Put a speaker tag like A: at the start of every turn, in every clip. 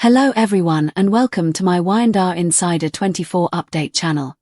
A: Hello everyone and welcome to my Y&R Insider 24 update channel.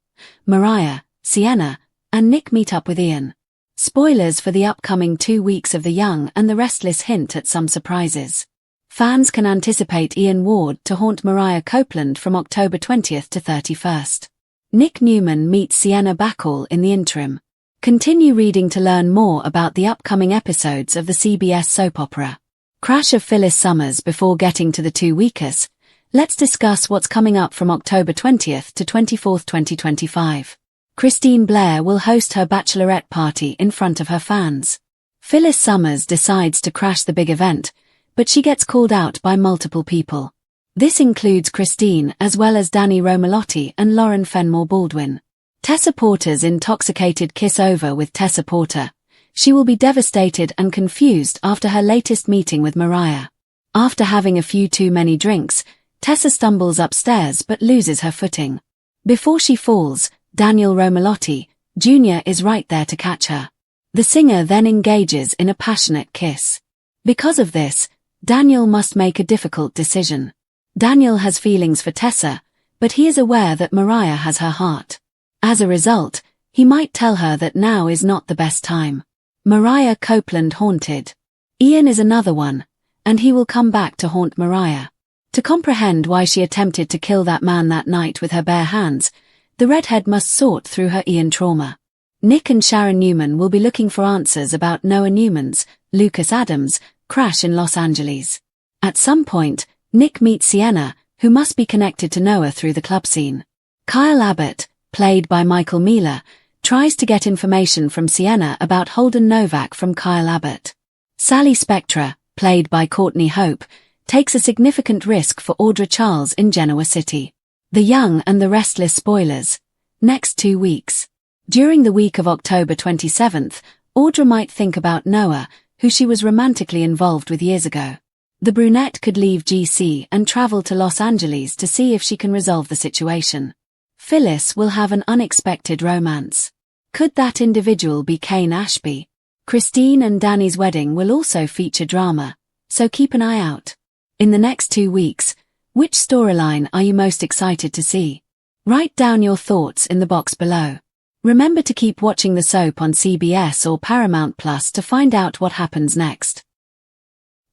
A: Mariah, Sienna, and Nick meet up with Ian. Spoilers for the upcoming 2 weeks of The Young and the Restless hint at some surprises. Fans can anticipate Ian Ward to haunt Mariah Copeland from October 20th to 31st. Nick Newman meets Sienna Bacall in the interim. Continue reading to learn more about the upcoming episodes of the CBS soap opera. Crash of Phyllis Summers. Before getting to the 2 weekers, let's discuss what's coming up from October 20th to 24th, 2025. Christine Blair will host her bachelorette party in front of her fans. Phyllis Summers decides to crash the big event, but she gets called out by multiple people. This includes Christine as well as Danny Romalotti and Lauren Fenmore Baldwin. Tessa Porter's intoxicated kiss over with Tessa Porter. She will be devastated and confused after her latest meeting with Mariah. After having a few too many drinks, Tessa stumbles upstairs but loses her footing. Before she falls, Daniel Romalotti, Jr. is right there to catch her. The singer then engages in a passionate kiss. Because of this, Daniel must make a difficult decision. Daniel has feelings for Tessa, but he is aware that Mariah has her heart. As a result, he might tell her that now is not the best time. Mariah Copeland haunted. Ian is another one, and he will come back to haunt Mariah. To comprehend why she attempted to kill that man that night with her bare hands, the redhead must sort through her Ian trauma. Nick and Sharon Newman will be looking for answers about Noah Newman's, Lucas Adams, crash in Los Angeles. At some point, Nick meets Sienna, who must be connected to Noah through the club scene. Kyle Abbott, played by Michael Mealer, tries to get information from Sienna about Holden Novak from Kyle Abbott. Sally Spectra, played by Courtney Hope, takes a significant risk for Audra Charles in Genoa City. The Young and the Restless spoilers. Next 2 weeks. During the week of October 27th, Audra might think about Noah, who she was romantically involved with years ago. The brunette could leave GC and travel to Los Angeles to see if she can resolve the situation. Phyllis will have an unexpected romance. Could that individual be Kane Ashby? Christine and Danny's wedding will also feature drama, so keep an eye out. In the next 2 weeks, which storyline are you most excited to see? Write down your thoughts in the box below. Remember to keep watching the soap on CBS or Paramount Plus to find out what happens next.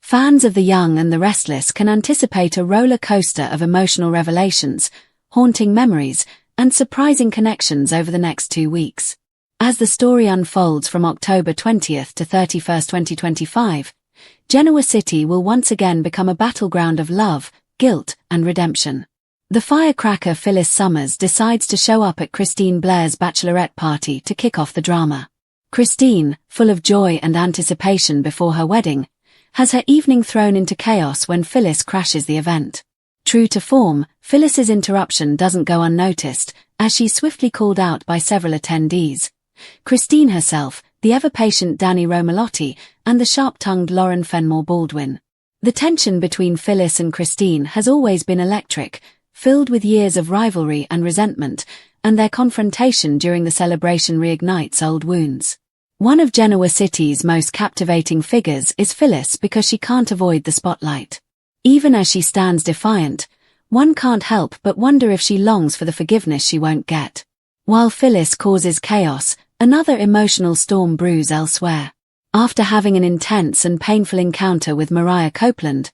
A: Fans of The Young and the Restless can anticipate a roller coaster of emotional revelations, haunting memories, and surprising connections over the next 2 weeks. As the story unfolds from October 20th to 31st, 2025, Genoa City will once again become a battleground of love, guilt, and redemption. The firecracker Phyllis Summers decides to show up at Christine Blair's bachelorette party to kick off the drama. Christine, full of joy and anticipation before her wedding, has her evening thrown into chaos when Phyllis crashes the event. True to form, Phyllis's interruption doesn't go unnoticed, as she's swiftly called out by several attendees. Christine herself, the ever-patient Danny Romalotti, and the sharp-tongued Lauren Fenmore Baldwin. The tension between Phyllis and Christine has always been electric, filled with years of rivalry and resentment, and their confrontation during the celebration reignites old wounds. One of Genoa City's most captivating figures is Phyllis because she can't avoid the spotlight. Even as she stands defiant, one can't help but wonder if she longs for the forgiveness she won't get. While Phyllis causes chaos, another emotional storm brews elsewhere. After having an intense and painful encounter with Mariah Copeland,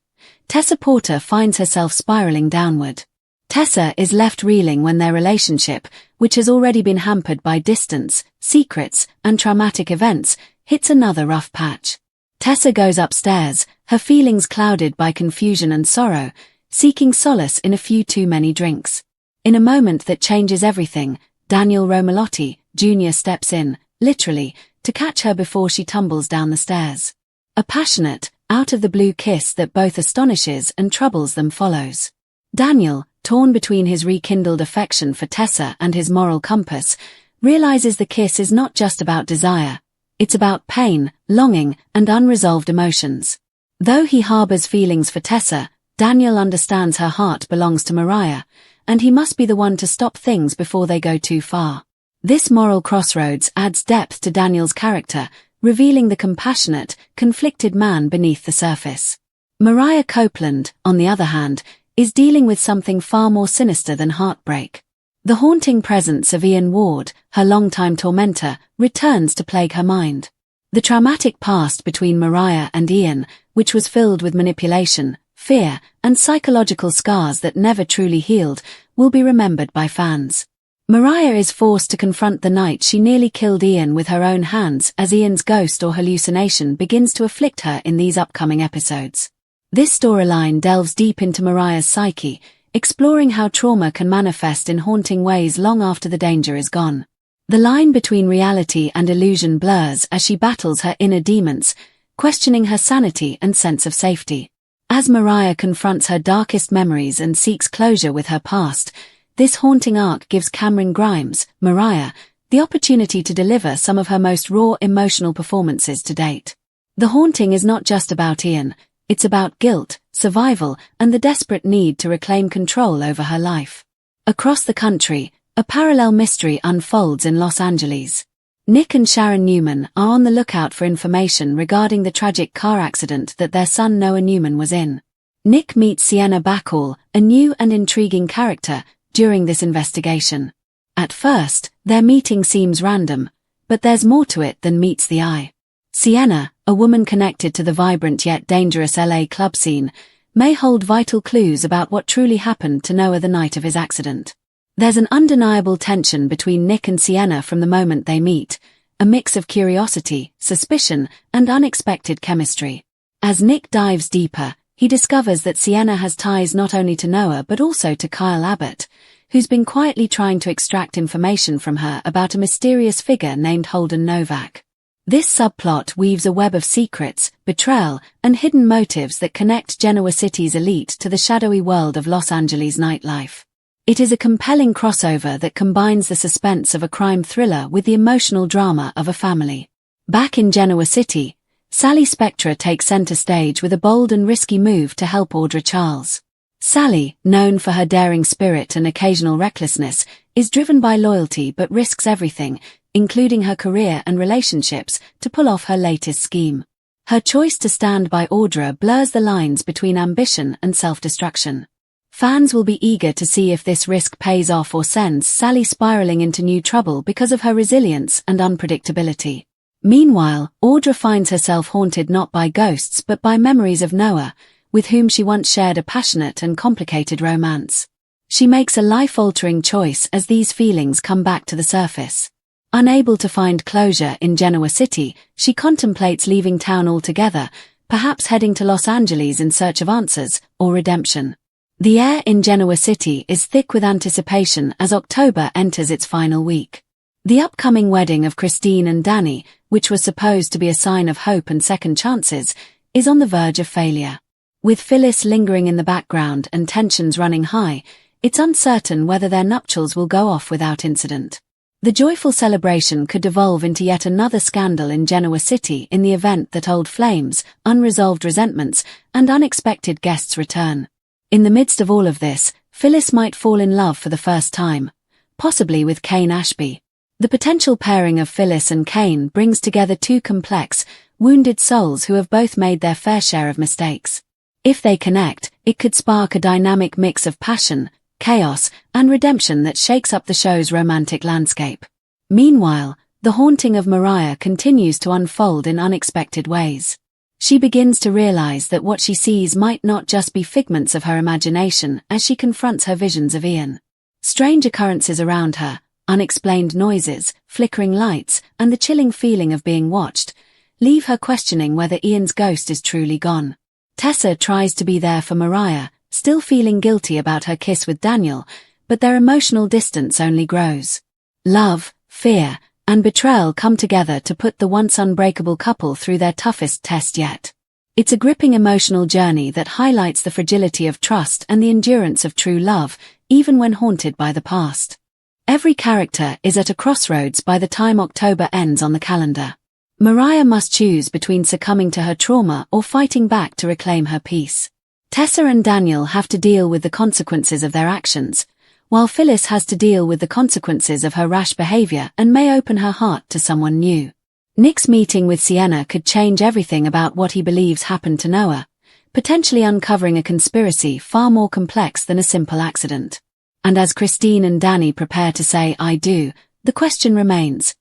A: Tessa Porter finds herself spiraling downward. Tessa is left reeling when their relationship, which has already been hampered by distance, secrets, and traumatic events, hits another rough patch. Tessa goes upstairs, her feelings clouded by confusion and sorrow, seeking solace in a few too many drinks. In a moment that changes everything, Daniel Romalotti, Jr. steps in, literally, to catch her before she tumbles down the stairs. A passionate, out-of-the-blue kiss that both astonishes and troubles them follows. Daniel, torn between his rekindled affection for Tessa and his moral compass, realizes the kiss is not just about desire. It's about pain, longing, and unresolved emotions. Though he harbors feelings for Tessa, Daniel understands her heart belongs to Mariah, and he must be the one to stop things before they go too far. This moral crossroads adds depth to Daniel's character, revealing the compassionate, conflicted man beneath the surface. Mariah Copeland, on the other hand, is dealing with something far more sinister than heartbreak. The haunting presence of Ian Ward, her longtime tormentor, returns to plague her mind. The traumatic past between Mariah and Ian, which was filled with manipulation, fear, and psychological scars that never truly healed, will be remembered by fans. Mariah is forced to confront the night she nearly killed Ian with her own hands as Ian's ghost or hallucination begins to afflict her in these upcoming episodes. This storyline delves deep into Mariah's psyche, exploring how trauma can manifest in haunting ways long after the danger is gone. The line between reality and illusion blurs as she battles her inner demons, questioning her sanity and sense of safety. As Mariah confronts her darkest memories and seeks closure with her past, this haunting arc gives Cameron Grimes, Mariah, the opportunity to deliver some of her most raw emotional performances to date. The haunting is not just about Ian, it's about guilt, survival, and the desperate need to reclaim control over her life. Across the country, a parallel mystery unfolds in Los Angeles. Nick and Sharon Newman are on the lookout for information regarding the tragic car accident that their son Noah Newman was in. Nick meets Sienna Bacall, a new and intriguing character, during this investigation. At first, their meeting seems random, but there's more to it than meets the eye. Sienna, a woman connected to the vibrant yet dangerous LA club scene, may hold vital clues about what truly happened to Noah the night of his accident. There's an undeniable tension between Nick and Sienna from the moment they meet, a mix of curiosity, suspicion, and unexpected chemistry. As Nick dives deeper, he discovers that Sienna has ties not only to Noah but also to Kyle Abbott, who's been quietly trying to extract information from her about a mysterious figure named Holden Novak. This subplot weaves a web of secrets, betrayal, and hidden motives that connect Genoa City's elite to the shadowy world of Los Angeles nightlife. It is a compelling crossover that combines the suspense of a crime thriller with the emotional drama of a family. Back in Genoa City, Sally Spectra takes center stage with a bold and risky move to help Audra Charles. Sally, known for her daring spirit and occasional recklessness, is driven by loyalty but risks everything, including her career and relationships, to pull off her latest scheme. Her choice to stand by Audra blurs the lines between ambition and self-destruction. Fans will be eager to see if this risk pays off or sends Sally spiraling into new trouble because of her resilience and unpredictability. Meanwhile, Audra finds herself haunted not by ghosts but by memories of Noah, with whom she once shared a passionate and complicated romance. She makes a life-altering choice as these feelings come back to the surface. Unable to find closure in Genoa City, she contemplates leaving town altogether, perhaps heading to Los Angeles in search of answers or redemption. The air in Genoa City is thick with anticipation as October enters its final week. The upcoming wedding of Christine and Danny, which was supposed to be a sign of hope and second chances, is on the verge of failure. With Phyllis lingering in the background and tensions running high, it's uncertain whether their nuptials will go off without incident. The joyful celebration could devolve into yet another scandal in Genoa City in the event that old flames, unresolved resentments, and unexpected guests return. In the midst of all of this, Phyllis might fall in love for the first time, possibly with Kane Ashby. The potential pairing of Phyllis and Kane brings together two complex, wounded souls who have both made their fair share of mistakes. If they connect, it could spark a dynamic mix of passion, chaos, and redemption that shakes up the show's romantic landscape. Meanwhile, the haunting of Mariah continues to unfold in unexpected ways. She begins to realize that what she sees might not just be figments of her imagination as she confronts her visions of Ian. Strange occurrences around her, unexplained noises, flickering lights, and the chilling feeling of being watched, leave her questioning whether Ian's ghost is truly gone. Tessa tries to be there for Mariah, still feeling guilty about her kiss with Daniel, but their emotional distance only grows. Love, fear, and betrayal come together to put the once unbreakable couple through their toughest test yet. It's a gripping emotional journey that highlights the fragility of trust and the endurance of true love, even when haunted by the past. Every character is at a crossroads by the time October ends on the calendar. Mariah must choose between succumbing to her trauma or fighting back to reclaim her peace. Tessa and Daniel have to deal with the consequences of their actions, while Phyllis has to deal with the consequences of her rash behavior and may open her heart to someone new. Nick's meeting with Sienna could change everything about what he believes happened to Noah, potentially uncovering a conspiracy far more complex than a simple accident. And as Christine and Danny prepare to say "I do," the question remains,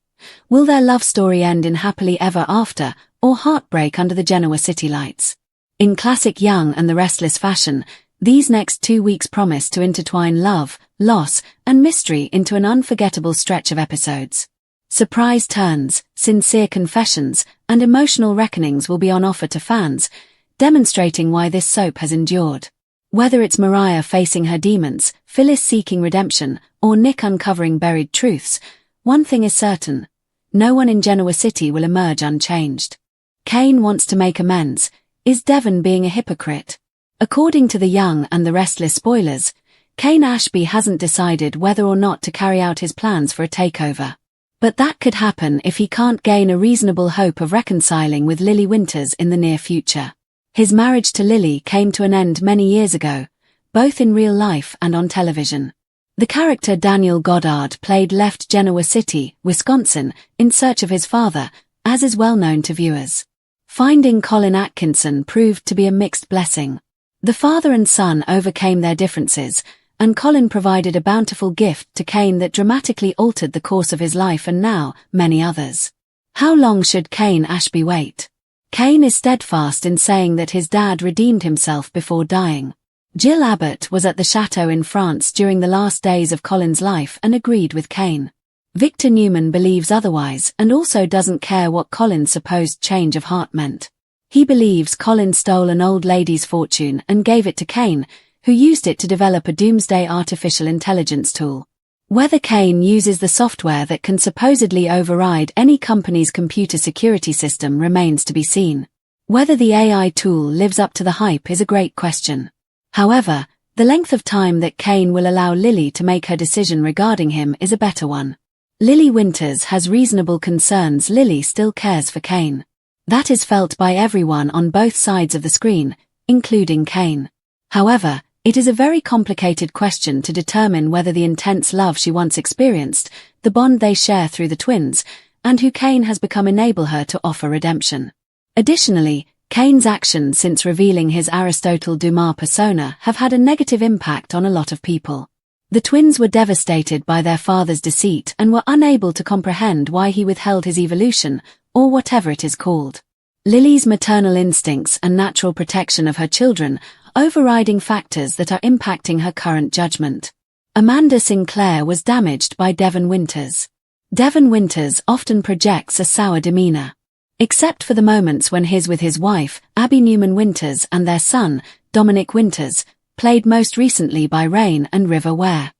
A: will their love story end in happily ever after, or heartbreak under the Genoa city lights? In classic Young and the Restless fashion, these next 2 weeks promise to intertwine love, loss, and mystery into an unforgettable stretch of episodes. Surprise turns, sincere confessions, and emotional reckonings will be on offer to fans, demonstrating why this soap has endured. Whether it's Mariah facing her demons, Phyllis seeking redemption, or Nick uncovering buried truths, one thing is certain: no one in Genoa City will emerge unchanged. Kane wants to make amends. Is Devon being a hypocrite? According to the Young and the Restless spoilers, Kane Ashby hasn't decided whether or not to carry out his plans for a takeover. But that could happen if he can't gain a reasonable hope of reconciling with Lily Winters in the near future. His marriage to Lily came to an end many years ago, both in real life and on television. The character Daniel Goddard left Genoa City, Wisconsin, in search of his father, as is well known to viewers. Finding Colin Atkinson proved to be a mixed blessing. The father and son overcame their differences, and Colin provided a bountiful gift to Kane that dramatically altered the course of his life and now, many others. How long should Kane Ashby wait? Kane is steadfast in saying that his dad redeemed himself before dying. Jill Abbott was at the chateau in France during the last days of Colin's life and agreed with Kane. Victor Newman believes otherwise and also doesn't care what Colin's supposed change of heart meant. He believes Colin stole an old lady's fortune and gave it to Kane, who used it to develop a doomsday artificial intelligence tool. Whether Kane uses the software that can supposedly override any company's computer security system remains to be seen. Whether the AI tool lives up to the hype is a great question. However, the length of time that Kane will allow Lily to make her decision regarding him is a better one. Lily Winters has reasonable concerns Lily still cares for Kane. That is felt by everyone on both sides of the screen, including Kane. However, it is a very complicated question to determine whether the intense love she once experienced, the bond they share through the twins, and who Kane has become enable her to offer redemption. Additionally, Kane's actions since revealing his Aristotle Dumas persona have had a negative impact on a lot of people. The twins were devastated by their father's deceit and were unable to comprehend why he withheld his evolution, or whatever it is called. Lily's maternal instincts and natural protection of her children are overriding factors that are impacting her current judgment. Amanda Sinclair was damaged by Devon Winters. Devon Winters often projects a sour demeanor. Except for the moments when he's with his wife, Abby Newman Winters, and their son, Dominic Winters, played most recently by Rain and River Ware.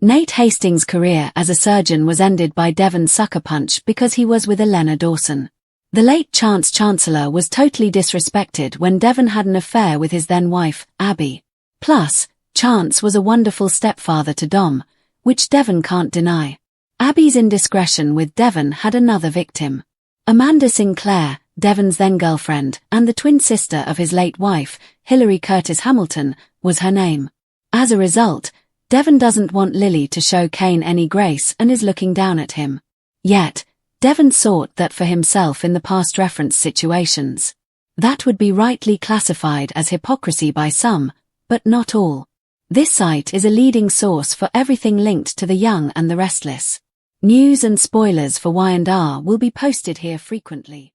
A: Nate Hastings' career as a surgeon was ended by Devon's sucker punch because he was with Elena Dawson. The late Chance Chancellor was totally disrespected when Devon had an affair with his then-wife, Abby. Plus, Chance was a wonderful stepfather to Dom, which Devon can't deny. Abby's indiscretion with Devon had another victim. Amanda Sinclair, Devon's then-girlfriend, and the twin sister of his late wife, Hilary Curtis Hamilton, was her name. As a result, Devon doesn't want Lily to show Kane any grace and is looking down at him. Yet, Devon sought that for himself in the past reference situations. That would be rightly classified as hypocrisy by some, but not all. This site is a leading source for everything linked to the Young and the Restless. News and spoilers for Y&R will be posted here frequently.